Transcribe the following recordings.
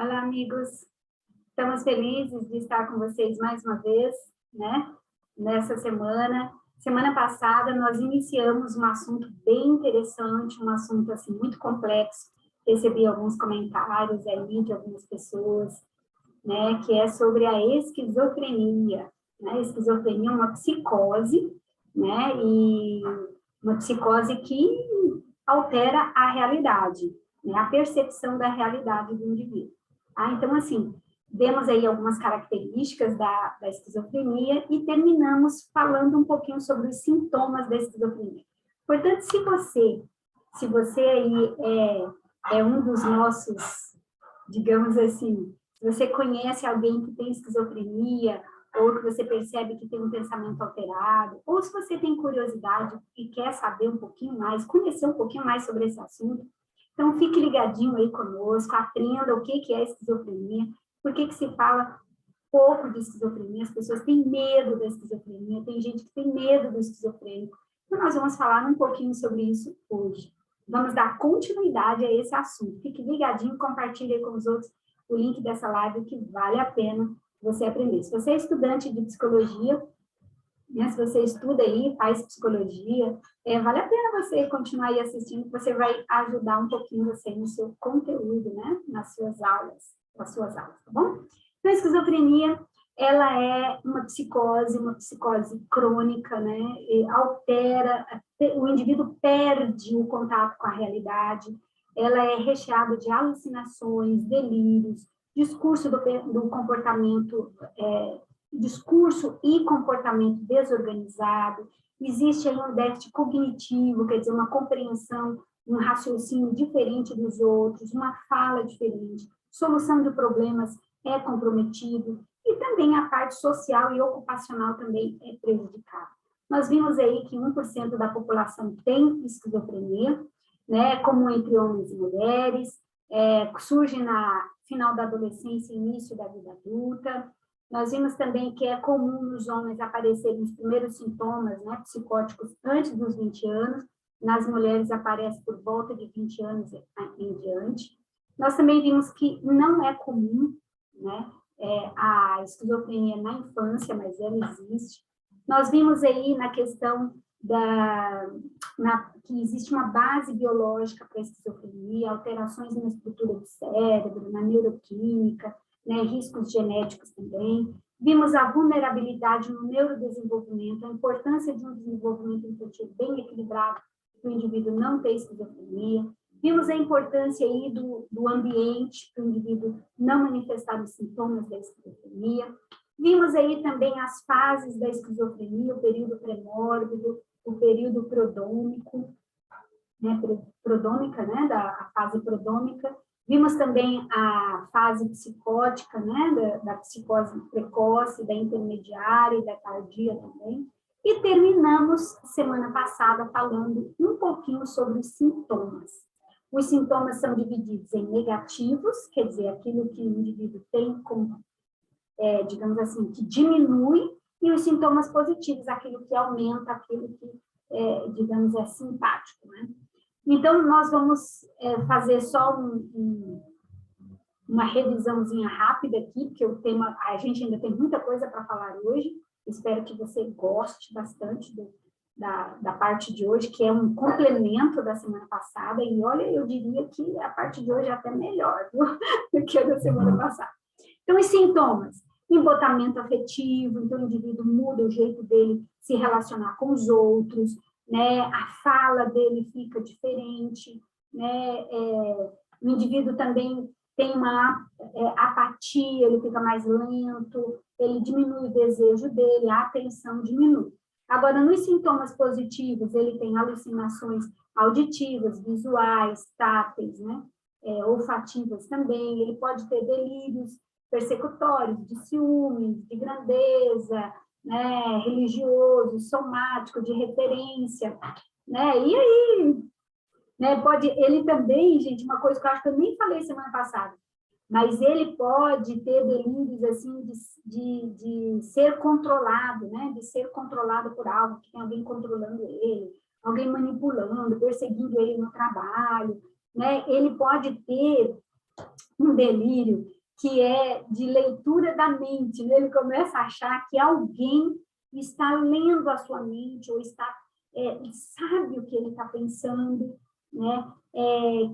Olá, amigos. Estamos felizes de estar com vocês mais uma vez, né? Nessa semana. Semana passada, nós iniciamos um assunto bem interessante, um assunto, assim, muito complexo. Recebi alguns comentários aí de algumas pessoas, né? Que é sobre a esquizofrenia, né? A esquizofrenia é uma psicose, né? E uma psicose que altera a realidade, né? A percepção da realidade do indivíduo. Então, assim, demos aí algumas características da esquizofrenia e terminamos falando um pouquinho sobre os sintomas da esquizofrenia. Portanto, se você aí é um dos nossos, digamos assim, se você conhece alguém que tem esquizofrenia, ou que você percebe que tem um pensamento alterado, ou se você tem curiosidade e quer saber um pouquinho mais, conhecer um pouquinho mais sobre esse assunto, então fique ligadinho aí conosco, aprenda o que é esquizofrenia, por que se fala pouco de esquizofrenia, as pessoas têm medo da esquizofrenia, tem gente que tem medo do esquizofrênico. Então, nós vamos falar um pouquinho sobre isso hoje. Vamos dar continuidade a esse assunto. Fique ligadinho, compartilhe aí com os outros o link dessa live, que vale a pena você aprender. Se você é estudante de psicologia, né, se você estuda aí, faz psicologia, vale a pena você continuar aí assistindo, você vai ajudar um pouquinho você no seu conteúdo, né, nas suas aulas, tá bom? Então, a esquizofrenia, ela é uma psicose crônica, né, altera, o indivíduo perde o contato com a realidade, ela é recheada de alucinações, delírios, discurso do comportamento, discurso e comportamento desorganizado, existe aí um déficit cognitivo, quer dizer, uma compreensão, um raciocínio diferente dos outros, uma fala diferente, solução de problemas é comprometido, e também a parte social e ocupacional também é prejudicada. Nós vimos aí que 1% da população tem esquizofrenia, né, como entre homens e mulheres, surge na final da adolescência e início da vida adulta. Nós vimos também que é comum nos homens aparecerem os primeiros sintomas, né, psicóticos antes dos 20 anos, nas mulheres aparece por volta de 20 anos em diante. Nós também vimos que não é comum, né, a esquizofrenia na infância, mas ela existe. Nós vimos aí na questão que existe uma base biológica para a esquizofrenia, alterações na estrutura do cérebro, na neuroquímica, né, riscos genéticos também. Vimos a vulnerabilidade no neurodesenvolvimento, a importância de um desenvolvimento infantil bem equilibrado para o indivíduo não ter esquizofrenia. Vimos a importância aí do ambiente para o indivíduo não manifestar os sintomas da esquizofrenia. Vimos aí também as fases da esquizofrenia, o período pré-mórbido, o período prodômico, né, prodômica, né, a fase prodômica. Vimos também a fase psicótica, né, da psicose precoce, da intermediária e da tardia também. E terminamos semana passada falando um pouquinho sobre os sintomas. Os sintomas são divididos em negativos, quer dizer, aquilo que o indivíduo tem como, digamos assim, que diminui, e os sintomas positivos, aquilo que aumenta, aquilo que, digamos, é simpático, né? Então, nós vamos fazer só uma revisãozinha rápida aqui, porque o tema, a gente ainda tem muita coisa para falar hoje. Espero que você goste bastante da parte de hoje, que é um complemento da semana passada. E olha, eu diria que a parte de hoje é até melhor, viu? Do que a da semana passada. Então, os sintomas: embotamento afetivo, então o indivíduo muda o jeito dele se relacionar com os outros, né? A fala dele fica diferente, né? O indivíduo também tem uma apatia, ele fica mais lento, ele diminui o desejo dele, a atenção diminui. Agora, nos sintomas positivos, ele tem alucinações auditivas, visuais, táteis, né? Olfativas também, ele pode ter delírios persecutórios, de ciúmes, de grandeza, né, religioso, somático, de referência, né, e aí, né, ele também, gente, uma coisa que eu acho que eu nem falei semana passada, mas ele pode ter delírios, assim, de ser controlado, né, de ser controlado por algo, que tem alguém controlando ele, alguém manipulando, perseguindo ele no trabalho, né, ele pode ter um delírio que é de leitura da mente, né? Ele começa a achar que alguém está lendo a sua mente, ou sabe o que ele está pensando, né?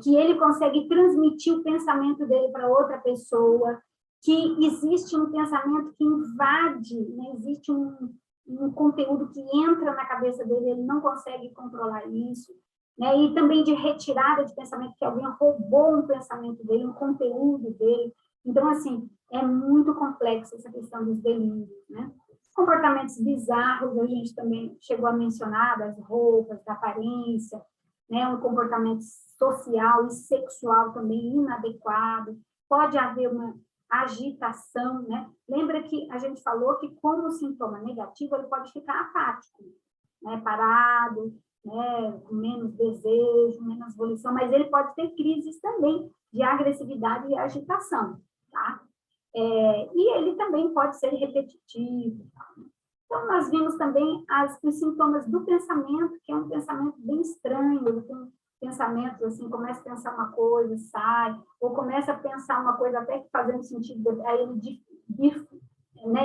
Que ele consegue transmitir o pensamento dele para outra pessoa, que existe um pensamento que invade, né? Existe um conteúdo que entra na cabeça dele, ele não consegue controlar isso, né? E também de retirada de pensamento, que alguém roubou um pensamento dele, um conteúdo dele. Então, assim, é muito complexa essa questão dos delírios, né? Comportamentos bizarros, a gente também chegou a mencionar, das roupas, da aparência, né? Um comportamento social e sexual também inadequado. Pode haver uma agitação, né? Lembra que a gente falou que, como sintoma negativo, ele pode ficar apático, né? Parado, né? Com menos desejo, menos volição, mas ele pode ter crises também de agressividade e agitação, tá? E ele também pode ser repetitivo. Então, nós vimos também os sintomas do pensamento, que é um pensamento bem estranho, ele tem pensamentos assim, começa a pensar uma coisa, sai, ou começa a pensar uma coisa até que fazendo sentido, aí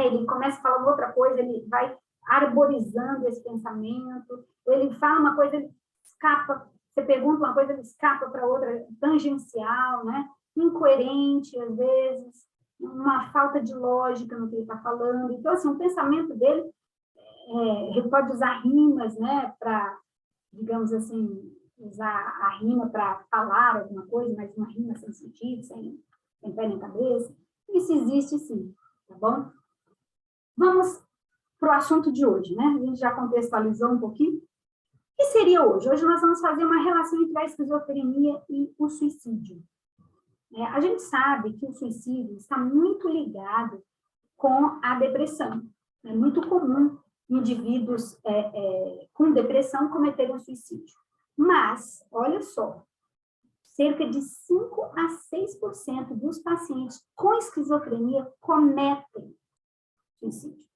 ele começa a falar outra coisa, ele vai arborizando esse pensamento, ou ele fala uma coisa, ele escapa, você pergunta uma coisa, ele escapa para outra, tangencial, né? Incoerente, às vezes, uma falta de lógica no que ele está falando. Então, assim, o pensamento dele, ele pode usar rimas, né, para, digamos assim, usar a rima para falar alguma coisa, mas uma rima sem sentido, sem pé nem cabeça. Isso existe, sim, tá bom? Vamos para o assunto de hoje, né? A gente já contextualizou um pouquinho. O que seria hoje? Hoje nós vamos fazer uma relação entre a esquizofrenia e o suicídio. A gente sabe que o suicídio está muito ligado com a depressão. É muito comum indivíduos com depressão cometerem suicídio. Mas, olha só, cerca de 5 a 6% dos pacientes com esquizofrenia cometem suicídio.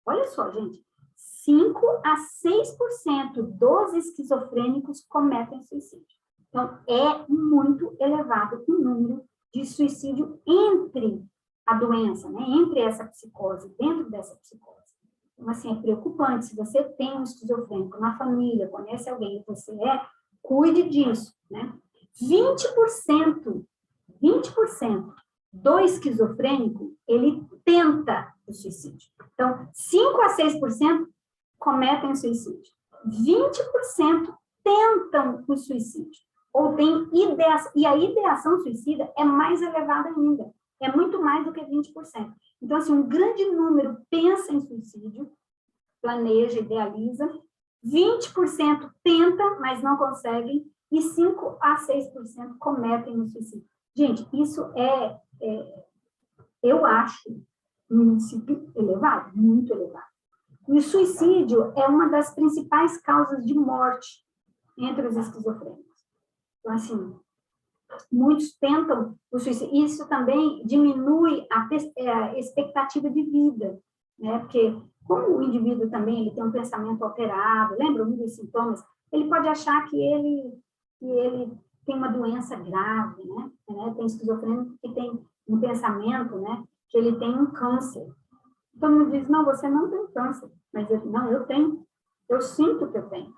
Olha só, gente, 5 a 6% dos esquizofrênicos cometem suicídio. Então, é muito elevado o número de suicídio entre a doença, né? Entre essa psicose, dentro dessa psicose. Então, assim, é preocupante. Se você tem um esquizofrênico na família, conhece alguém que você cuide disso, né? 20% do esquizofrênico, ele tenta o suicídio. Então, 5 a 6% cometem suicídio. 20% tentam o suicídio. Ou tem ideação, e a ideação suicida é mais elevada ainda. É muito mais do que 20%. Então, assim, um grande número pensa em suicídio, planeja, idealiza. 20% tenta, mas não conseguem. E 5 a 6% cometem o suicídio. Gente, isso eu acho, um índice elevado, muito elevado. E o suicídio é uma das principais causas de morte entre os esquizofrênicos. Então, assim, muitos tentam o suicídio. Isso também diminui a expectativa de vida, né? Porque, como o indivíduo também ele tem um pensamento alterado, lembra um dos sintomas? Ele pode achar que ele tem uma doença grave, né? Tem esquizofrênico que tem um pensamento, né? Que ele tem um câncer. Todo mundo diz, não, você não tem câncer. Mas eu tenho. Eu sinto que eu tenho.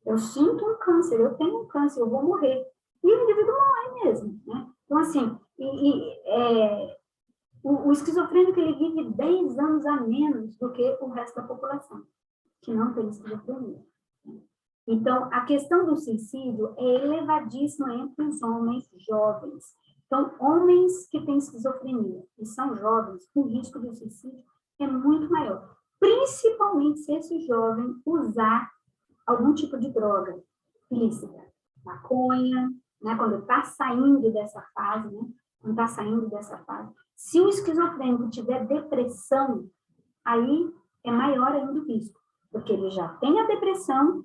Eu sinto um câncer, eu tenho um câncer, eu vou morrer. E o indivíduo morre mesmo, né? Então, assim, o esquizofrênico, ele vive 10 anos a menos do que o resto da população, que não tem esquizofrenia. Então, a questão do suicídio é elevadíssima entre os homens jovens. Então, homens que têm esquizofrenia e são jovens, o risco de suicídio é muito maior. Principalmente se esse jovem usar algum tipo de droga ilícita. Maconha, né? Quando está saindo dessa fase, né? Quando está saindo dessa fase. Se o esquizofrênico tiver depressão, aí é maior ainda o risco. Porque ele já tem a depressão,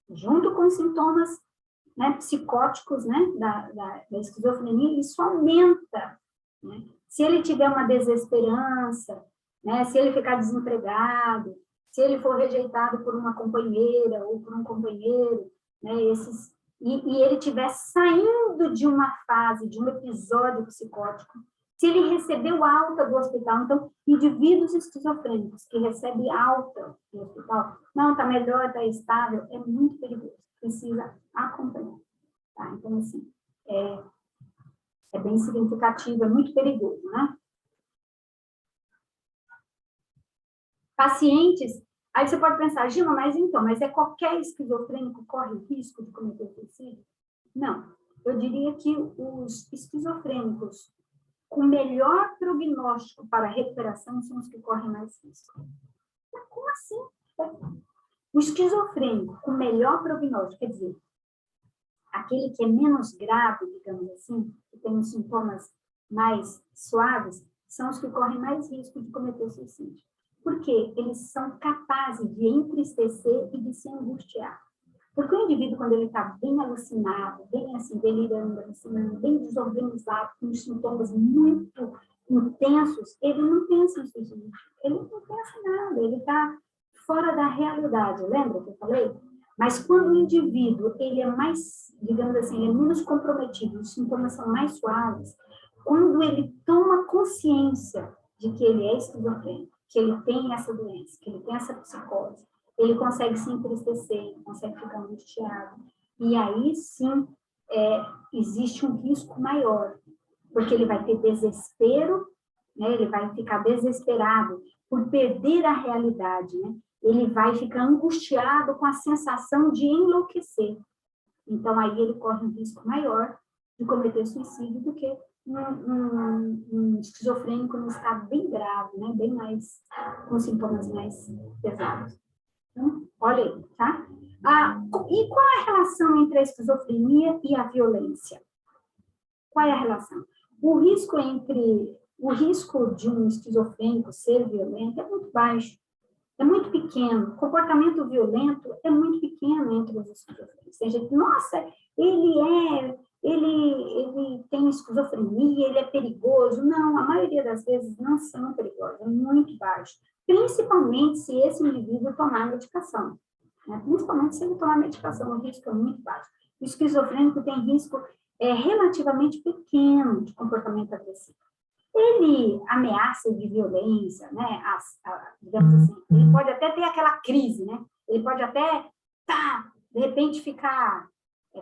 junto com os sintomas, né, psicóticos, né, da esquizofrenia, isso aumenta, né? Se ele tiver uma desesperança, né, se ele ficar desempregado, se ele for rejeitado por uma companheira ou por um companheiro, né, e ele estiver saindo de uma fase, de um episódio psicótico, se ele recebeu alta do hospital, então, indivíduos esquizofrênicos que recebem alta do hospital, não, está melhor, está estável, é muito perigoso, precisa acompanhar. Tá? Então, assim, é bem significativo, é muito perigoso, né? Pacientes, aí você pode pensar, Gilma, mas então, mas qualquer esquizofrênico corre risco de cometer suicídio? Não, eu diria que os esquizofrênicos com melhor prognóstico para a recuperação são os que correm mais risco. Mas como assim? O esquizofrênico com melhor prognóstico, quer dizer, aquele que é menos grave, digamos assim, que tem os sintomas mais suaves, são os que correm mais risco de cometer suicídio. Porque eles são capazes de entristecer e de se angustiar. Porque o indivíduo, quando ele está bem alucinado, bem assim, delirando, alucinando, bem desorganizado, com sintomas muito intensos, ele não pensa em suicídio. Ele não pensa em nada, ele está fora da realidade. Lembra que eu falei? Mas quando o indivíduo, ele é mais, digamos assim, ele é menos comprometido, os sintomas são mais suaves, quando ele toma consciência de que ele é esquizofrênico, que ele tem essa doença, que ele tem essa psicose, ele consegue se entristecer, ele consegue ficar angustiado. E aí, sim, existe um risco maior, porque ele vai ter desespero, né? Ele vai ficar desesperado por perder a realidade, né? Ele vai ficar angustiado com a sensação de enlouquecer. Então, aí ele corre um risco maior de cometer suicídio do que um esquizofrênico num estado bem grave, né? Bem mais, com sintomas mais pesados. Então, olha aí, tá? E qual é a relação entre a esquizofrenia e a violência? Qual é a relação? O risco de um esquizofrênico ser violento é muito baixo, é muito pequeno. O comportamento violento é muito pequeno entre os esquizofrênicos. Tem gente, nossa, ele tem esquizofrenia, ele é perigoso. Não, a maioria das vezes não são perigosos, é muito baixo. Principalmente se esse indivíduo tomar medicação. Né? Principalmente se ele tomar medicação, o risco é muito baixo. O esquizofrênico tem risco relativamente pequeno de comportamento agressivo. Ele ameaça de violência, né? Digamos assim, ele pode até ter aquela crise, né? Ele pode até, de repente, ficar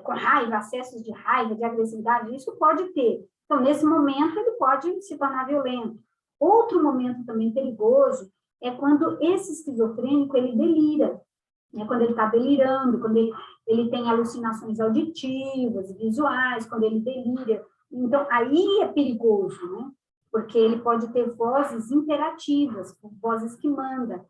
com raiva, acessos de raiva, de agressividade, isso pode ter. Então, nesse momento, ele pode se tornar violento. Outro momento também perigoso é quando esse esquizofrênico, ele delira, né? Quando ele está delirando, quando ele tem alucinações auditivas, visuais, quando ele delira. Então, aí é perigoso, né? Porque ele pode ter vozes interativas, vozes que mandam.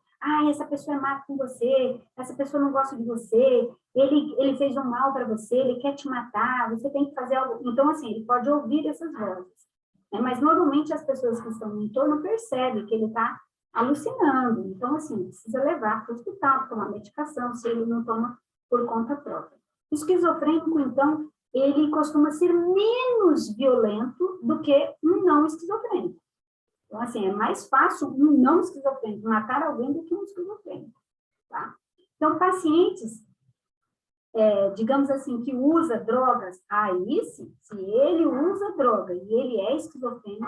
Essa pessoa é má com você, essa pessoa não gosta de você, ele fez um mal para você, ele quer te matar, você tem que fazer algo. Então, assim, ele pode ouvir essas vozes. Né? Mas, normalmente, as pessoas que estão no entorno percebem que ele está alucinando. Então, assim, precisa levar para o hospital, tomar medicação, se ele não toma por conta própria. O esquizofrênico, então, ele costuma ser menos violento do que um não esquizofrênico. Então, assim, é mais fácil um não esquizofrênico matar alguém do que um esquizofrênico, tá? Então, pacientes, digamos assim, que usa drogas, aí sim, se ele usa droga e ele é esquizofrênico,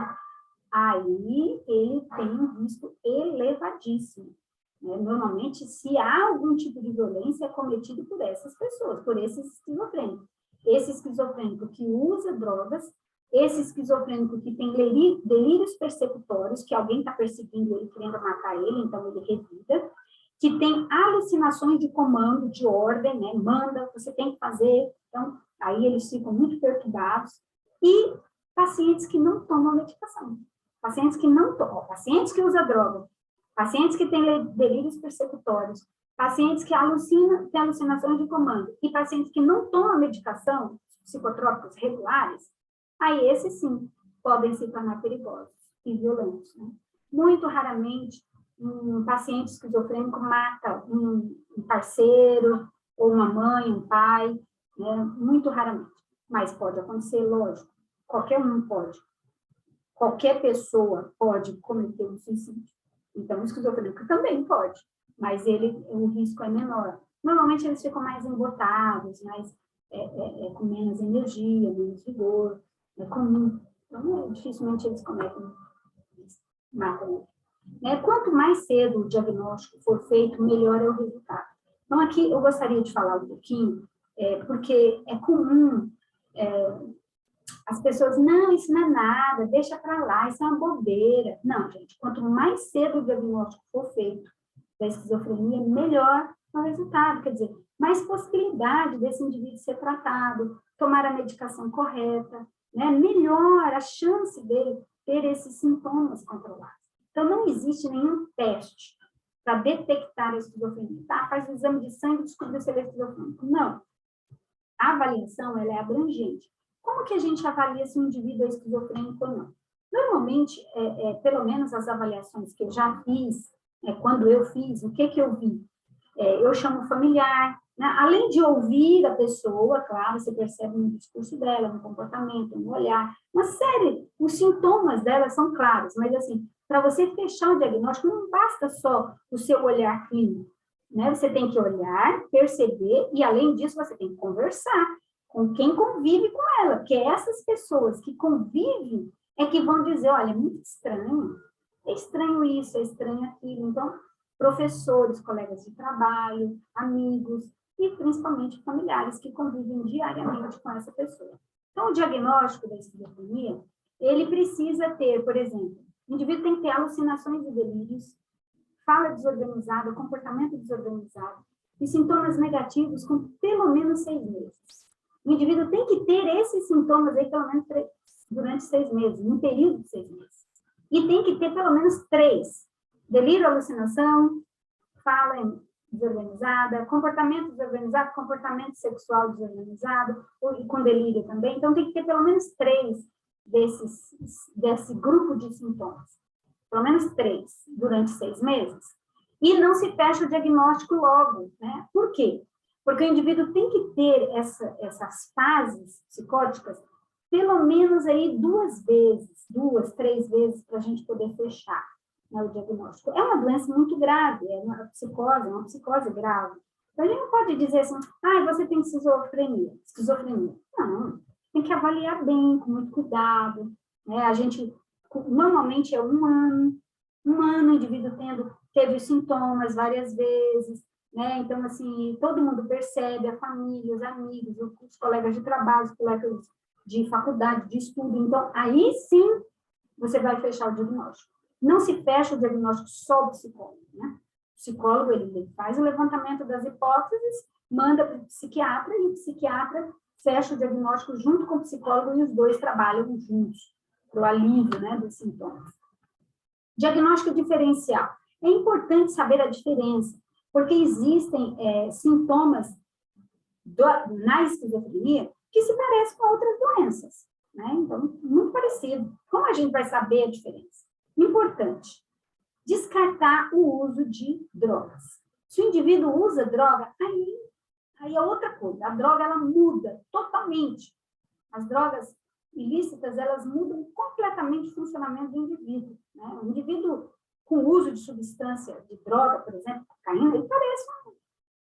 aí ele tem um risco elevadíssimo. Né? Normalmente, se há algum tipo de violência, é cometido por essas pessoas, por esses esquizofrênicos. Esse esquizofrênico que usa drogas, esse esquizofrênico que tem delírios persecutórios, que alguém está perseguindo ele, querendo matar ele, então ele revida, que tem alucinações de comando, de ordem, né? Manda, você tem que fazer, então aí eles ficam muito perturbados, e pacientes que não tomam medicação, pacientes que não tomam, pacientes que usam droga, pacientes que têm delírios persecutórios, pacientes que têm alucinações de comando e pacientes que não tomam medicação, psicotrópicos regulares, aí esses sim podem se tornar perigosos e violentos. Né? Muito raramente um paciente esquizofrênico mata um parceiro, ou uma mãe, um pai, né? Muito raramente. Mas pode acontecer, lógico, qualquer um pode. Qualquer pessoa pode cometer um suicídio. Então, o esquizofrênico também pode, mas o risco é menor. Normalmente, eles ficam mais embotados, mais com menos energia, menos vigor, é comum. Então, dificilmente eles cometem, matam. Quanto mais cedo o diagnóstico for feito, melhor é o resultado. Então, aqui eu gostaria de falar um pouquinho, porque é comum as pessoas, não, isso não é nada, deixa para lá, isso é uma bobeira. Não, gente, quanto mais cedo o diagnóstico for feito da esquizofrenia, melhor é o resultado. Quer dizer, mais possibilidade desse indivíduo ser tratado, tomar a medicação correta, melhor a chance dele ter esses sintomas controlados. Então, não existe nenhum teste para detectar a esquizofrenia. Tá? Faz o exame de sangue e descobre se ele é esquizofrênico. Não. A avaliação ela é abrangente. Como que a gente avalia se um indivíduo é esquizofrênico ou não? Normalmente, pelo menos as avaliações que eu já fiz, quando eu fiz, o que eu vi? Eu chamo familiar, além de ouvir a pessoa, claro, você percebe no discurso dela, no comportamento, no olhar, uma série, os sintomas dela são claros, mas assim, para você fechar o diagnóstico, não basta só o seu olhar clínico, Você tem que olhar, perceber, e além disso, você tem que conversar com quem convive com ela, porque essas pessoas que convivem é que vão dizer, olha, é muito estranho, é estranho isso, é estranho aquilo. Então, professores, colegas de trabalho, amigos e principalmente familiares que convivem diariamente com essa pessoa. Então, o diagnóstico da esquizofrenia, ele precisa ter, por exemplo, o indivíduo tem que ter alucinações e delírios, fala desorganizada, comportamento desorganizado e sintomas negativos com pelo menos 6 meses. O indivíduo tem que ter esses sintomas aí pelo menos durante 6 meses, num período de 6 meses. E tem que ter pelo menos 3. Delírio, alucinação, fala desorganizada, comportamento desorganizado, comportamento sexual desorganizado, e com delírio também. Então, tem que ter pelo menos 3 desse grupo de sintomas. Pelo menos 3 durante 6 meses. E não se fecha o diagnóstico logo, Por quê? Porque o indivíduo tem que ter essas fases psicóticas pelo menos aí 2 vezes, 2, 3 vezes para a gente poder fechar o diagnóstico. É uma doença muito grave, é uma psicose grave. Então, a gente não pode dizer assim, você tem esquizofrenia. Não, tem que avaliar bem, com muito cuidado. A gente, normalmente é 1 ano, o indivíduo teve os sintomas várias vezes, Então, assim, todo mundo percebe, a família, os amigos, os colegas de trabalho, os colegas de faculdade, de estudo. Então, aí sim, você vai fechar o diagnóstico. Não se fecha o diagnóstico só do psicólogo, O psicólogo, ele faz o levantamento das hipóteses, manda para o psiquiatra, e o psiquiatra fecha o diagnóstico junto com o psicólogo, e os dois trabalham juntos, para o alívio, dos sintomas. Diagnóstico diferencial. É importante saber a diferença, porque existem sintomas na esquizofrenia que se parecem com outras doenças, Então, muito parecido. Como a gente vai saber a diferença? Importante, descartar o uso de drogas. Se o indivíduo usa droga, aí é outra coisa. A droga, ela muda totalmente. As drogas ilícitas, elas mudam completamente o funcionamento do indivíduo. O indivíduo com uso de substância, de droga, por exemplo, cocaína, ele parece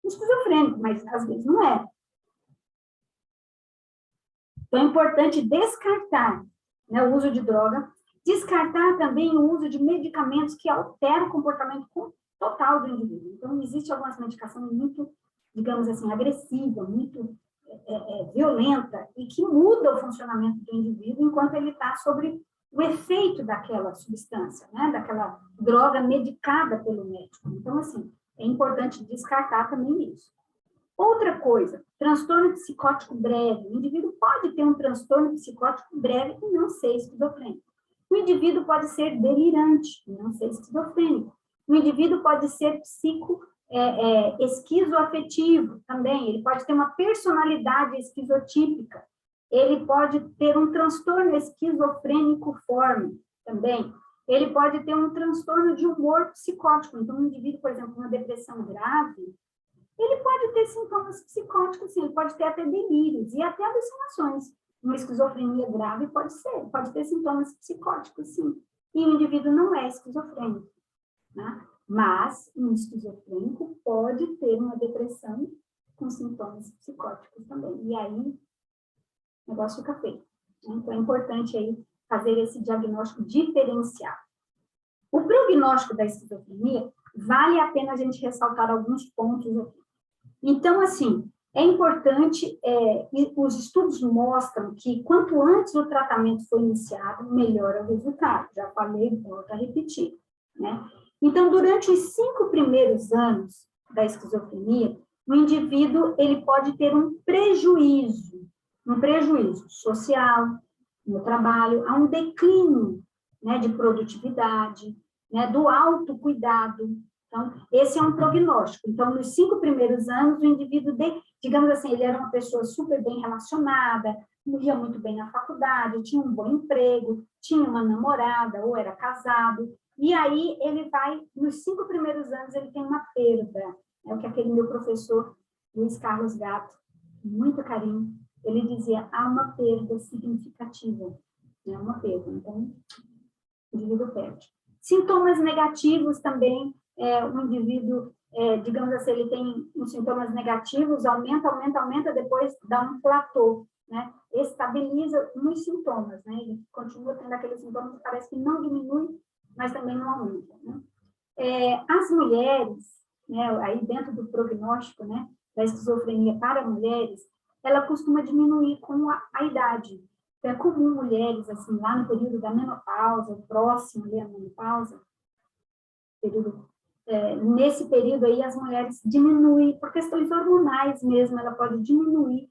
um esquizofrênico, mas às vezes não é. Então, é importante descartar o uso de droga, descartar também o uso de medicamentos que alteram o comportamento total do indivíduo. Então, existe algumas medicações muito, digamos assim, agressiva, muito violenta, e que muda o funcionamento do indivíduo enquanto ele está sobre o efeito daquela substância, daquela droga medicada pelo médico. Então, assim, é importante descartar também isso. Outra coisa, transtorno psicótico breve. O indivíduo pode ter um transtorno psicótico breve e não ser esquizofrênico. O indivíduo pode ser delirante e não ser esquizofrênico. O indivíduo pode ser esquizoafetivo também. Ele pode ter uma personalidade esquizotípica. Ele pode ter um transtorno esquizofrênico-forme também. Ele pode ter um transtorno de humor psicótico. Então, um indivíduo, por exemplo, com uma depressão grave, ele pode ter sintomas psicóticos, sim, ele pode ter até delírios e até alucinações. Uma esquizofrenia grave pode ter sintomas psicóticos, sim. E o indivíduo não é esquizofrênico, Mas um esquizofrênico pode ter uma depressão com sintomas psicóticos também. E aí, o negócio fica feio. Então, é importante aí fazer esse diagnóstico diferenciado. O prognóstico da esquizofrenia, vale a pena a gente ressaltar alguns pontos aqui. Então, assim, é importante, os estudos mostram que quanto antes o tratamento for iniciado, melhora o resultado. Já falei, volto a repetir, né? Então, durante os 5 primeiros anos da esquizofrenia, o indivíduo ele pode ter um prejuízo social no trabalho, há um declínio, né, de produtividade, né, do autocuidado. Então, esse é um prognóstico. Então, nos 5 primeiros anos, o indivíduo, digamos assim, ele era uma pessoa super bem relacionada, ia muito bem na faculdade, tinha um bom emprego, tinha uma namorada, ou era casado, e aí ele vai, nos 5 primeiros anos, ele tem uma perda. É o que aquele meu professor, Luiz Carlos Gato, com muito carinho, ele dizia, há uma perda significativa, né? Uma perda, então, o indivíduo perde. Sintomas negativos também, o indivíduo, digamos assim, ele tem os sintomas negativos, aumenta, depois dá um platô, né? Estabiliza nos sintomas, né? Ele continua tendo aqueles sintomas que parece que não diminui, mas também não aumenta, né? As mulheres, né, aí dentro do prognóstico, né, da esquizofrenia para mulheres, ela costuma diminuir com a idade. Então, é comum mulheres, assim, lá no período da menopausa, próximo ali à menopausa, nesse período aí as mulheres diminuem, por questões hormonais mesmo, ela pode diminuir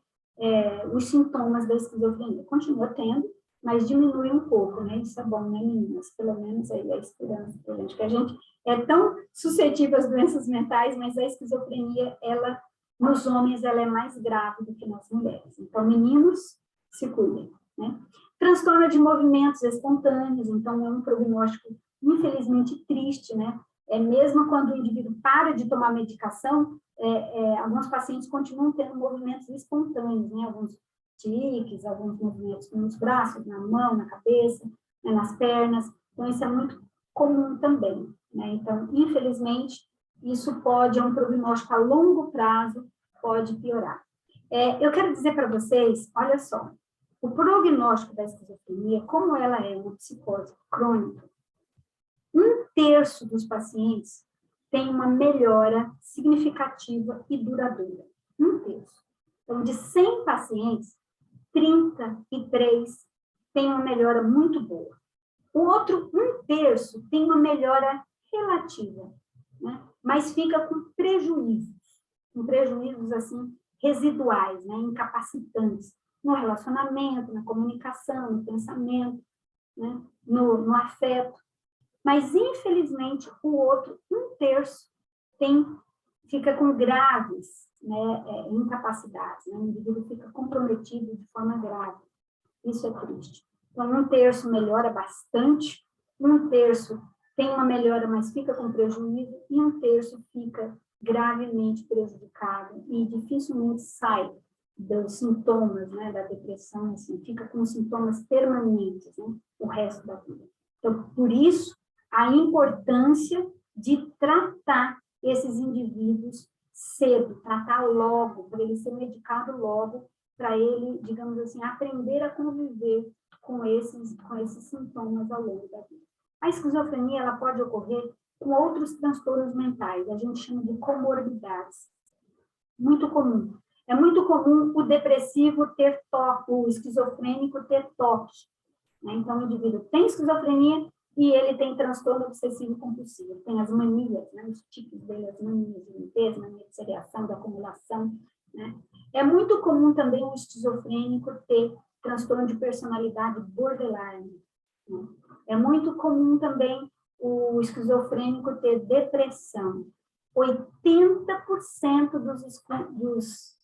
os sintomas da esquizofrenia. Continua tendo, mas diminui um pouco, né? Isso é bom, né, meninas? Pelo menos aí a esperança pra gente, que a gente é tão suscetível às doenças mentais, mas a esquizofrenia, ela, nos homens, ela é mais grave do que nas mulheres. Então, meninos, se cuidem, né? Transtorno de movimentos espontâneos, então é um prognóstico, infelizmente, triste, né? Mesmo quando o indivíduo para de tomar medicação, alguns pacientes continuam tendo movimentos espontâneos, né? Alguns tiques, alguns movimentos nos braços, na mão, na cabeça, né? Nas pernas. Então, isso é muito comum também, né? Então, infelizmente, isso é um prognóstico a longo prazo, pode piorar. Eu quero dizer para vocês, olha só, o prognóstico da esquizofrenia, como ela é uma psicose crônica, 1/3 dos pacientes tem uma melhora significativa e duradoura. 1/3. Então, de 100 pacientes, 33 têm uma melhora muito boa. O outro 1/3 tem uma melhora relativa, né? Mas fica com prejuízos assim, residuais, né? Incapacitantes, no relacionamento, na comunicação, no pensamento, né? No afeto. Mas, infelizmente, o outro 1/3 fica com graves, né, incapacidades, né? O indivíduo fica comprometido de forma grave. Isso é triste. Então, 1/3 melhora bastante, 1/3 tem uma melhora, mas fica com prejuízo, e 1/3 fica gravemente prejudicado e dificilmente sai dos sintomas, né, da depressão, assim, fica com sintomas permanentes, né, o resto da vida. Então, por isso, a importância de tratar esses indivíduos cedo, tratar logo, para ele ser medicado logo, para ele, digamos assim, aprender a conviver com esses sintomas ao longo da vida. A esquizofrenia, ela pode ocorrer com outros transtornos mentais, a gente chama de comorbidades. Muito comum. É muito comum o depressivo ter toque, o esquizofrênico ter toque, né? Então, o indivíduo tem esquizofrenia e ele tem transtorno obsessivo compulsivo, tem as manias, né? Os tipos dele, as manias de limpeza, mania de seriação, de acumulação, né? É muito comum também o esquizofrênico ter transtorno de personalidade borderline, né? É muito comum também o esquizofrênico ter depressão. 80% dos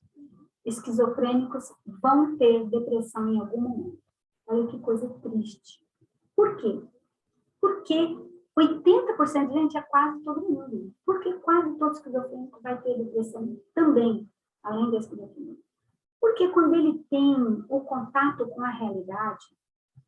esquizofrênicos vão ter depressão em algum momento. Olha que coisa triste. Por quê? Porque 80%, gente, é quase todo mundo. Porque quase todo esquizofrênico vai ter depressão também, além da esquizofrenia. Porque quando ele tem o contato com a realidade,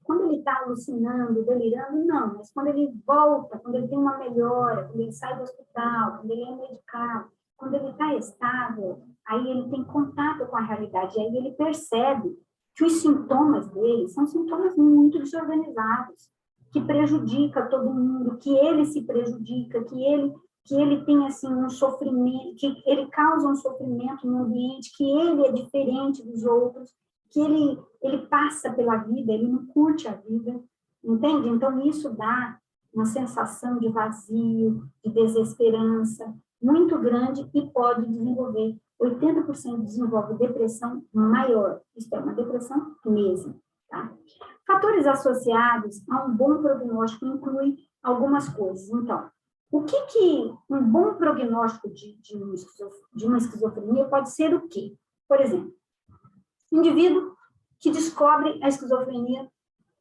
quando ele está alucinando, delirando, não, mas quando ele volta, quando ele tem uma melhora, quando ele sai do hospital, quando ele é medicado, quando ele está estável, aí ele tem contato com a realidade, aí ele percebe que os sintomas dele são sintomas muito desorganizados, que prejudica todo mundo, que ele se prejudica, que ele tem, assim, um sofrimento, que ele causa um sofrimento no ambiente, que ele é diferente dos outros, que ele passa pela vida, ele não curte a vida, entende? Então, isso dá uma sensação de vazio, de desesperança muito grande e pode desenvolver, 80% desenvolve depressão maior, isso é uma depressão mesmo, tá? Fatores associados a um bom prognóstico incluem algumas coisas. Então, o que um bom prognóstico de uma esquizofrenia pode ser o quê? Por exemplo, indivíduo que descobre a esquizofrenia,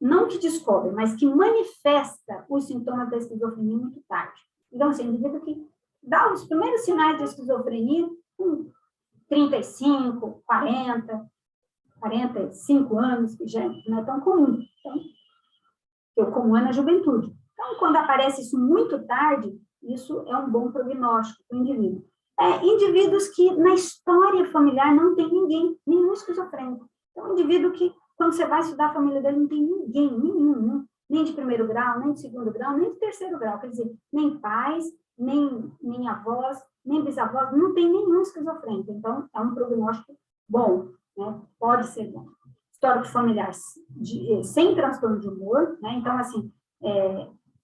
não que descobre, mas que manifesta os sintomas da esquizofrenia muito tarde. Então, assim, indivíduo que dá os primeiros sinais de esquizofrenia com 35, 40, 45 anos, que já não é tão comum. Então, o comum é na juventude. Então, quando aparece isso muito tarde, isso é um bom prognóstico para o indivíduo. Indivíduos que na história familiar não tem ninguém, nenhum esquizofrênico. Então, um indivíduo que, quando você vai estudar a família dele, não tem ninguém, nenhum, nem de primeiro grau, nem de segundo grau, nem de terceiro grau, quer dizer, nem pais, nem avós, nem bisavós, não tem nenhum esquizofrênico. Então, é um prognóstico bom, né? Pode ser bom. Histórico familiar sem transtorno de humor, né? Então, assim,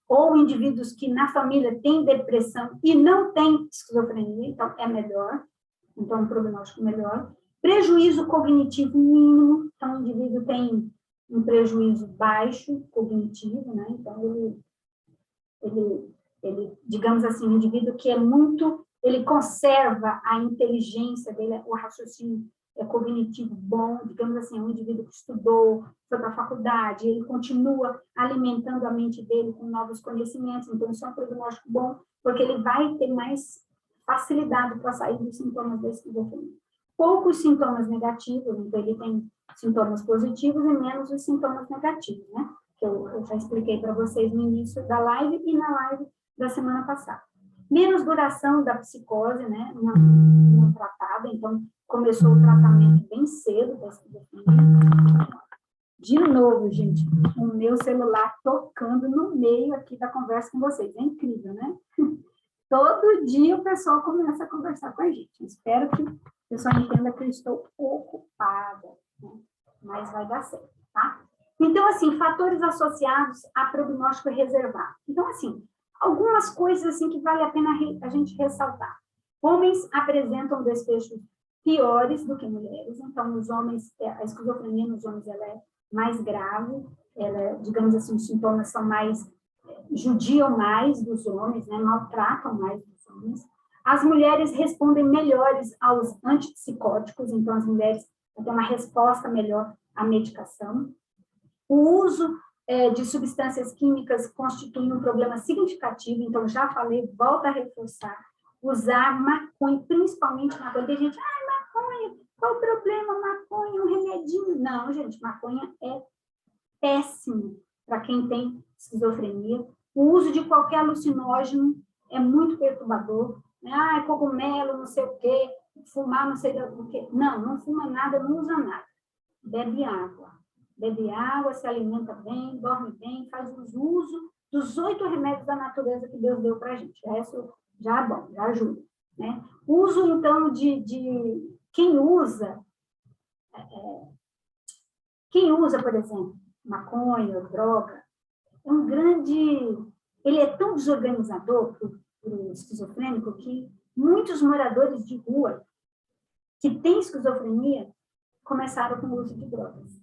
ou indivíduos que na família têm depressão e não têm esquizofrenia, então é melhor, então um prognóstico melhor. Prejuízo cognitivo mínimo, então o indivíduo tem um prejuízo baixo cognitivo, né? Então ele, digamos assim, um indivíduo que é muito, ele conserva a inteligência dele, o raciocínio cognitivo bom, digamos assim, um indivíduo que estudou, foi para a faculdade, ele continua alimentando a mente dele com novos conhecimentos, então isso é um prognóstico bom, porque ele vai ter mais facilidade para sair dos sintomas da esquizofrenia. Poucos sintomas negativos, então ele tem sintomas positivos e menos os sintomas negativos, né? Que eu já expliquei para vocês no início da live e na live da semana passada. Menos duração da psicose, né? Não tratada, então começou o tratamento bem cedo da esquizofrenia. De novo, gente, o meu celular tocando no meio aqui da conversa com vocês. É incrível, né? Todo dia o pessoal começa a conversar com a gente. Espero que o pessoal entenda que eu estou ocupada, né? Mas vai dar certo, tá? Então, assim, fatores associados a prognóstico reservado. Então, assim, algumas coisas assim que vale a pena a gente ressaltar. Homens apresentam desfechos piores do que mulheres, então os homens, a esquizofrenia nos homens ela é mais grave, ela, digamos assim, os sintomas são mais, judiam mais dos homens, né, maltratam mais dos homens. As mulheres respondem melhores aos antipsicóticos, então as mulheres têm uma resposta melhor à medicação. O uso de substâncias químicas constitui um problema significativo, então já falei, volto a reforçar, usar maconha, principalmente maconha. Tem gente, maconha, qual o problema? Maconha, um remedinho. Não, gente, maconha é péssimo para quem tem esquizofrenia. O uso de qualquer alucinógeno é muito perturbador. Cogumelo, não sei o quê, fumar, não sei o quê. Não fuma nada, não usa nada. Bebe água, se alimenta bem, dorme bem, faz uso dos 8 remédios da natureza que Deus deu para a gente. Isso já é bom, já ajuda, né? Uso, então, quem usa, por exemplo, maconha ou droga, ele é tão desorganizador para o esquizofrênico que muitos moradores de rua que têm esquizofrenia começaram com o uso de drogas.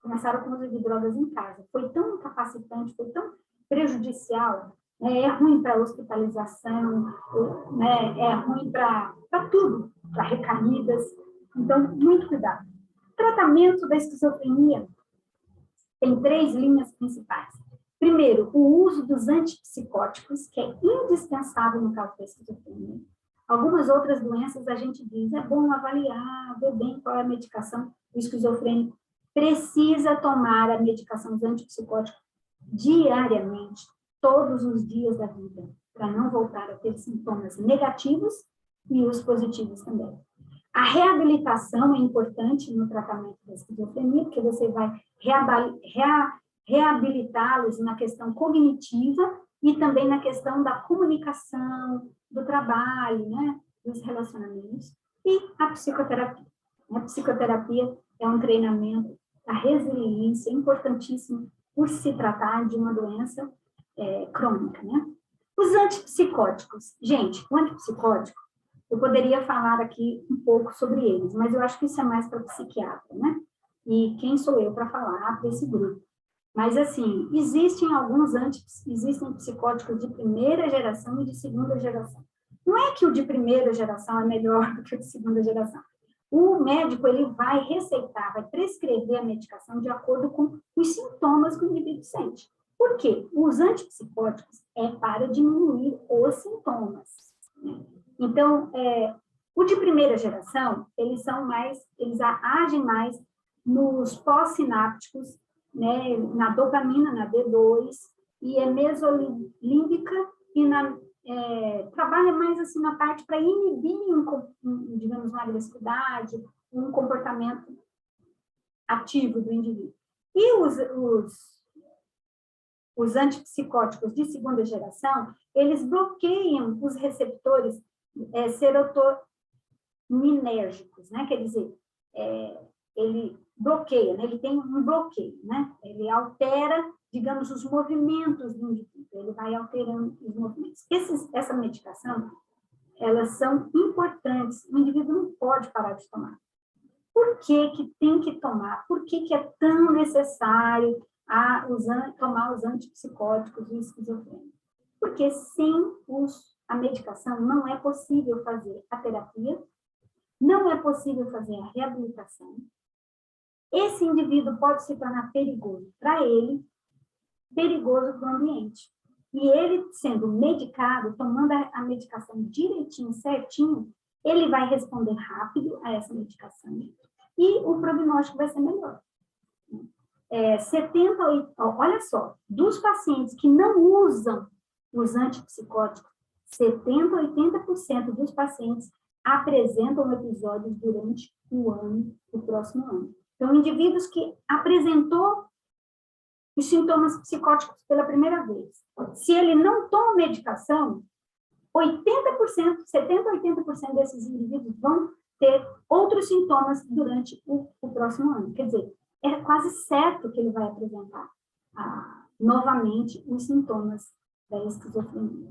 Começaram com o uso de drogas em casa. Foi tão incapacitante, foi tão prejudicial, né? É ruim para hospitalização, né? É ruim para tudo, para recaídas. Então, muito cuidado. O tratamento da esquizofrenia tem 3 linhas principais. Primeiro, o uso dos antipsicóticos, que é indispensável no caso da esquizofrenia. Algumas outras doenças a gente diz, é bom avaliar, ver bem qual é a medicação. O esquizofrênico precisa tomar a medicação dos antipsicóticos diariamente, todos os dias da vida, para não voltar a ter sintomas negativos e os positivos também. A reabilitação é importante no tratamento da esquizofrenia, porque você vai reabilitá-los na questão cognitiva e também na questão da comunicação, do trabalho, né, dos relacionamentos, e a psicoterapia. A psicoterapia é um treinamento da resiliência importantíssimo por se tratar de uma doença crônica, né? Os antipsicóticos. Gente, o antipsicótico, eu poderia falar aqui um pouco sobre eles, mas eu acho que isso é mais para psiquiatra, né? E quem sou eu para falar para esse grupo? Mas, assim, existem psicóticos de primeira geração e de segunda geração. Não é que o de primeira geração é melhor do que o de segunda geração. O médico, ele vai receitar, vai prescrever a medicação de acordo com os sintomas que o indivíduo sente. Por quê? Os antipsicóticos é para diminuir os sintomas, né? Então, o de primeira geração, eles agem mais nos pós-sinápticos, né, na dopamina, na D2, e é mesolímbica e trabalha mais assim na parte para inibir, digamos, uma agressividade, um comportamento ativo do indivíduo. E os antipsicóticos de segunda geração, eles bloqueiam os receptores serotoninérgicos, né? Quer dizer, ele bloqueia, né? Ele tem um bloqueio, né? Ele altera, digamos, os movimentos do indivíduo, ele vai alterando os movimentos. Essa medicação, elas são importantes, o indivíduo não pode parar de tomar. Por que que tem que tomar? Por que que é tão necessário tomar os antipsicóticos e esquizofrênia? Porque sem a medicação não é possível fazer a terapia, não é possível fazer a reabilitação. Esse indivíduo pode se tornar perigoso para ele, perigoso para o ambiente. E ele, sendo medicado, tomando a medicação direitinho, certinho, ele vai responder rápido a essa medicação e o prognóstico vai ser melhor. olha só, dos pacientes que não usam os antipsicóticos, 70% a 80% dos pacientes apresentam episódios durante o próximo ano. Então, indivíduos que apresentou os sintomas psicóticos pela primeira vez, se ele não toma medicação, 80%, 70% a 80% desses indivíduos vão ter outros sintomas durante o próximo ano. Quer dizer, é quase certo que ele vai apresentar novamente os sintomas da esquizofrenia.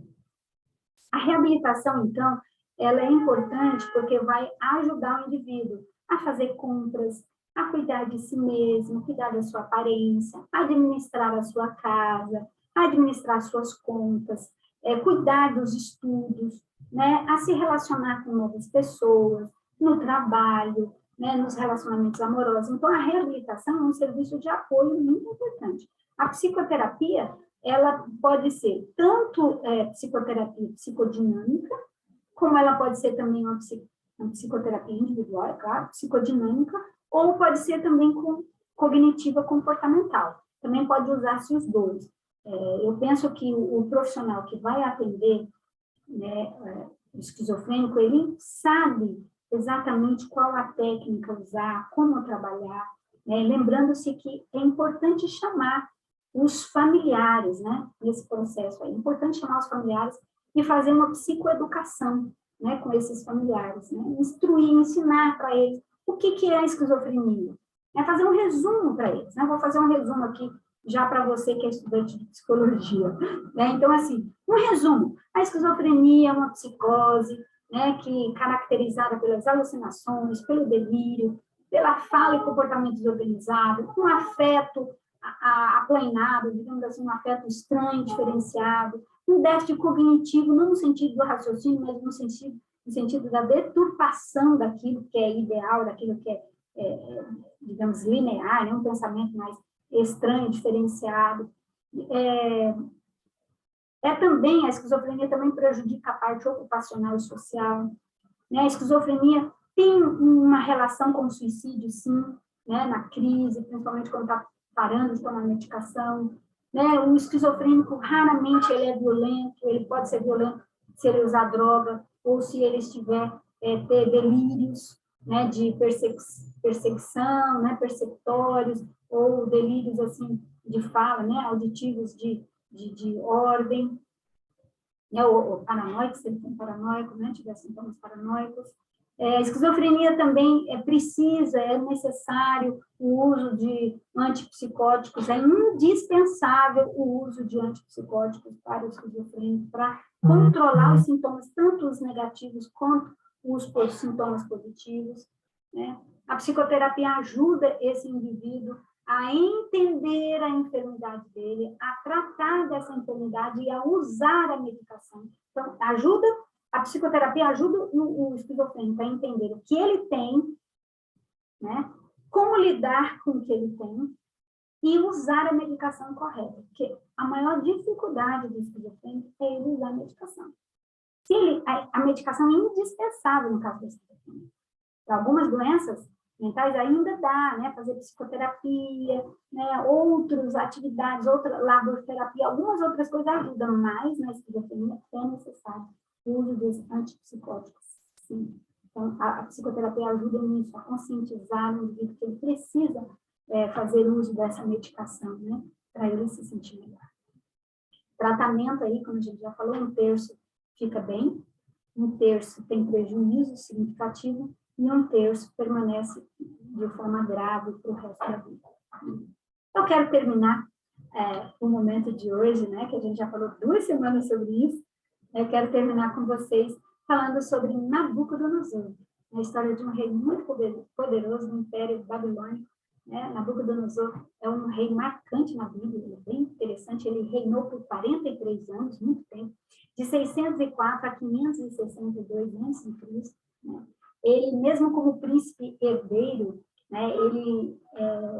A reabilitação, então, ela é importante porque vai ajudar o indivíduo a fazer compras, a cuidar de si mesmo, cuidar da sua aparência, administrar a sua casa, administrar suas contas, cuidar dos estudos, né, a se relacionar com novas pessoas, no trabalho, né, nos relacionamentos amorosos. Então, a reabilitação é um serviço de apoio muito importante. A psicoterapia, ela pode ser tanto psicoterapia psicodinâmica, como ela pode ser também uma psicoterapia individual, é claro, psicodinâmica, ou pode ser também cognitiva comportamental. Também pode usar-se os dois. Eu penso que o profissional que vai atender, né, o esquizofrênico, ele sabe exatamente qual a técnica usar, como trabalhar, né? Lembrando-se que é importante chamar os familiares, né, nesse processo. É importante chamar os familiares e fazer uma psicoeducação, né, com esses familiares, né? Instruir, ensinar para eles o que é a esquizofrenia. Fazer um resumo para eles, né? Vou fazer um resumo aqui já para você que é estudante de psicologia, né? Então, assim, um resumo. A esquizofrenia é uma psicose, né, que caracterizada pelas alucinações, pelo delírio, pela fala e comportamento desorganizado, um afeto aplainado, digamos assim, um afeto estranho, diferenciado, um déficit cognitivo, não no sentido do raciocínio, mas no sentido da deturpação daquilo que é ideal, daquilo que digamos, linear, né, um pensamento mais estranho, diferenciado. Também, a esquizofrenia também prejudica a parte ocupacional e social, né? A esquizofrenia tem uma relação com o suicídio, sim, né? Na crise, principalmente quando está parando de tomar medicação, né? O esquizofrênico, raramente, ele é violento, ele pode ser violento se ele usar droga ou se ele estiver ter delírios, né, de perseguição, né, persecutórios, ou delírios, assim, de fala, né, auditivos de ordem, né, ou paranoicos, se ele tem paranoico, né, tiver sintomas paranoicos. A esquizofrenia também é necessário o uso de antipsicóticos, é indispensável o uso de antipsicóticos para o esquizofrênico, para controlar os sintomas, tanto os negativos quanto os sintomas positivos, né? A psicoterapia ajuda esse indivíduo a entender a enfermidade dele, a tratar dessa enfermidade e a usar a medicação. Então, a psicoterapia ajuda o esquizofrênico a entender o que ele tem, né? Como lidar com o que ele tem e usar a medicação correta, porque a maior dificuldade do esquizofrênico é ele usar a medicação. A medicação é indispensável no caso da esquizofrenia. Para algumas doenças mentais ainda dá, né, fazer psicoterapia, né, outras atividades, outra laboterapia, algumas outras coisas ajudam, mas na esquizofrenia é necessário o uso dos antipsicóticos, sim. Então, a psicoterapia ajuda nisso, a conscientizar o indivíduo que ele precisa fazer uso dessa medicação, né, para ele se sentir melhor. Tratamento aí, como a gente já falou, 1/3 fica bem, 1/3 tem prejuízo significativo, e 1/3 permanece de forma grave para o resto da vida. Eu quero terminar o momento de hoje, né, que a gente já falou 2 semanas sobre isso. Eu quero terminar com vocês falando sobre Nabucodonosor, a história de um rei muito poderoso do Império Babilônico. Né? Nabucodonosor é um rei marcante na Bíblia, ele é bem interessante, ele reinou por 43 anos, muito tempo, de 604 a 562 a.C., né? Ele, mesmo como príncipe herdeiro, né, ele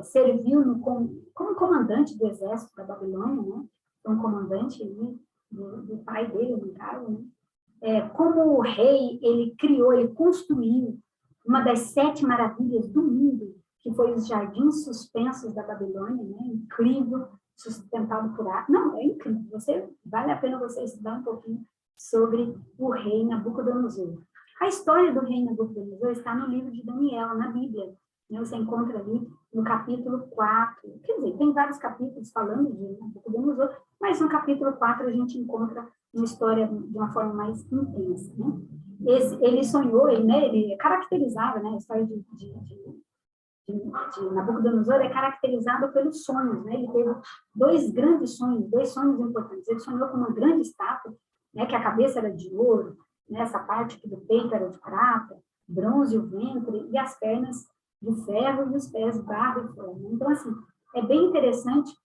serviu como comandante do exército da Babilônia, né, um comandante ali, do pai dele, no caso, né. Como rei, ele construiu uma das 7 maravilhas do mundo, que foi os jardins suspensos da Babilônia, né, incrível, sustentado por ar. Não, é incrível, vale a pena você estudar um pouquinho sobre o rei Nabucodonosor. A história do rei Nabucodonosor está no livro de Daniel, na Bíblia. Você encontra ali no capítulo 4. Quer dizer, tem vários capítulos falando de Nabucodonosor, mas no capítulo 4 a gente encontra uma história de uma forma mais intensa. Né? Ele sonhou, ele caracterizava, né, a história de Nabucodonosor é caracterizada pelos sonhos. Né? Ele teve 2 grandes sonhos, 2 sonhos importantes. Ele sonhou com uma grande estátua, né, que a cabeça era de ouro, essa parte aqui do peito era de prata, bronze o ventre, e as pernas de ferro e os pés de barro e ferro. Então, assim, é bem interessante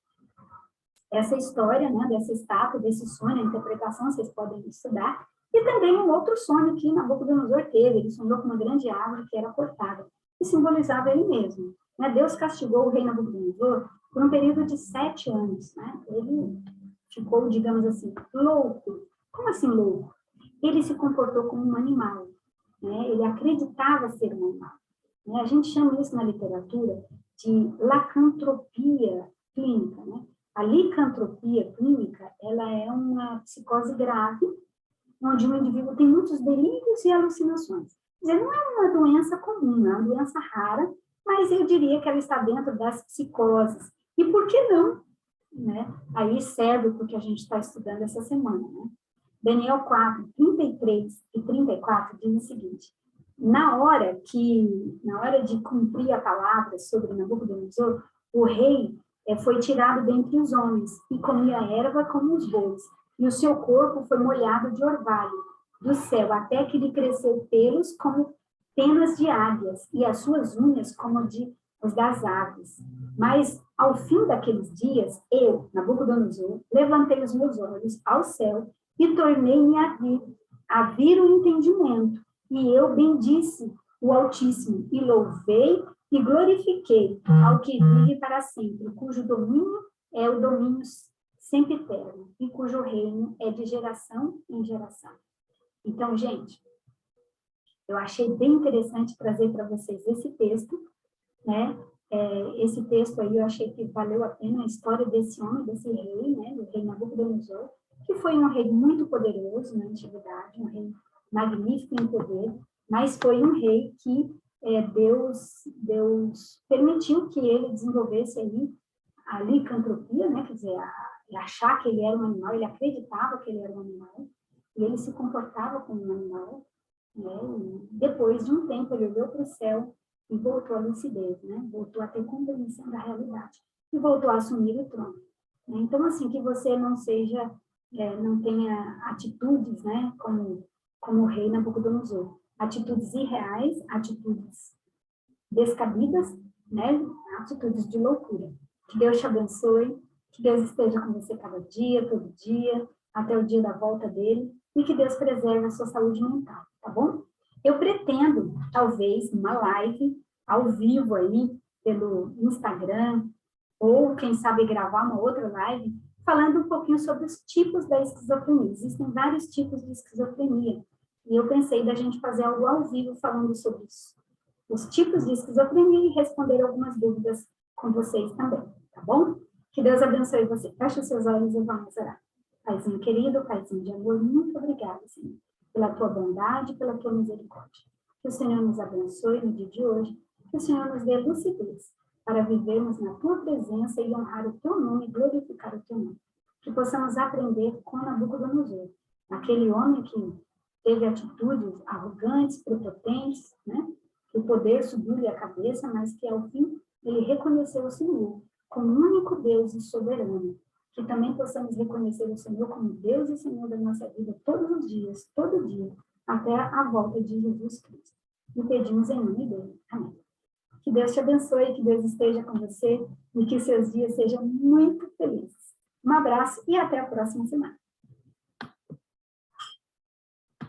essa história, né, dessa estátua, desse sonho, a interpretação, vocês podem estudar. E também um outro sonho que Nabucodonosor teve, ele sonhou com uma grande árvore que era cortada, que simbolizava ele mesmo. Né? Deus castigou o rei Nabucodonosor por um período de 7 anos. Né? Ele ficou, digamos assim, louco. Como assim louco? Ele se comportou como um animal, né? Ele acreditava ser um animal. Né? A gente chama isso na literatura de lacantropia clínica. Né? A licantropia clínica, ela é uma psicose grave, onde o indivíduo tem muitos delírios e alucinações. Quer dizer, não é uma doença comum, é uma doença rara, mas eu diria que ela está dentro das psicoses. E por que não? Né? Aí serve para o que a gente está estudando essa semana, né? Daniel 4, 33 e 34 diz o seguinte: na hora de cumprir a palavra sobre Nabucodonosor, o rei foi tirado dentre os homens e comia erva como os bois, e o seu corpo foi molhado de orvalho do céu, até que lhe cresceu pelos como penas de águias, e as suas unhas como os das aves. Mas, ao fim daqueles dias, eu, Nabucodonosor, levantei os meus olhos ao céu e tornei-me a vir o entendimento. E eu bendisse o Altíssimo, e louvei e glorifiquei ao que vive para sempre, cujo domínio é o domínio sempiterno, e cujo reino é de geração em geração. Então, gente, eu achei bem interessante trazer para vocês esse texto, né? Esse texto aí eu achei que valeu a pena a história desse homem, desse rei, né? Do rei Nabucodonosor, que foi um rei muito poderoso na antiguidade, um rei magnífico em poder, mas foi um rei que Deus permitiu que ele desenvolvesse a licantropia, né? Quer dizer, achar que ele era um animal, ele acreditava que ele era um animal, e ele se comportava como um animal, né? E depois de um tempo, ele olhou para o céu e voltou à lucidez, né? Voltou a ter compreensão da realidade, e voltou a assumir o trono. Né? Então, assim, que você não seja, não tenha atitudes, né? Como o rei Nabucodonosor. Atitudes irreais, atitudes descabidas, né? Atitudes de loucura. Que Deus te abençoe, que Deus esteja com você cada dia, todo dia, até o dia da volta dele, e que Deus preserve a sua saúde mental, tá bom? Eu pretendo, talvez, uma live ao vivo aí, pelo Instagram, ou, quem sabe, gravar uma outra live, falando um pouquinho sobre os tipos da esquizofrenia. Existem vários tipos de esquizofrenia, e eu pensei da gente fazer algo ao vivo falando sobre isso, os tipos de esquizofrenia, e responder algumas dúvidas com vocês também, tá bom? Que Deus abençoe você. Feche os seus olhos e vamos orar. Paizinho querido, Paizinho de amor, muito obrigada, Senhor, pela tua bondade, pela tua misericórdia. Que o Senhor nos abençoe no dia de hoje, que o Senhor nos dê lucidez para vivermos na tua presença e honrar o teu nome e glorificar o teu nome. Que possamos aprender com Nabucodonosor, aquele homem que teve atitudes arrogantes, prepotentes, né? Que o poder subiu-lhe a cabeça, mas que ao fim ele reconheceu o Senhor como único Deus e soberano. Que também possamos reconhecer o Senhor como Deus e Senhor da nossa vida todos os dias, todo dia, até a volta de Jesus Cristo. E pedimos em nome dele. Amém. Que Deus te abençoe, que Deus esteja com você e que seus dias sejam muito felizes. Um abraço e até a próxima semana.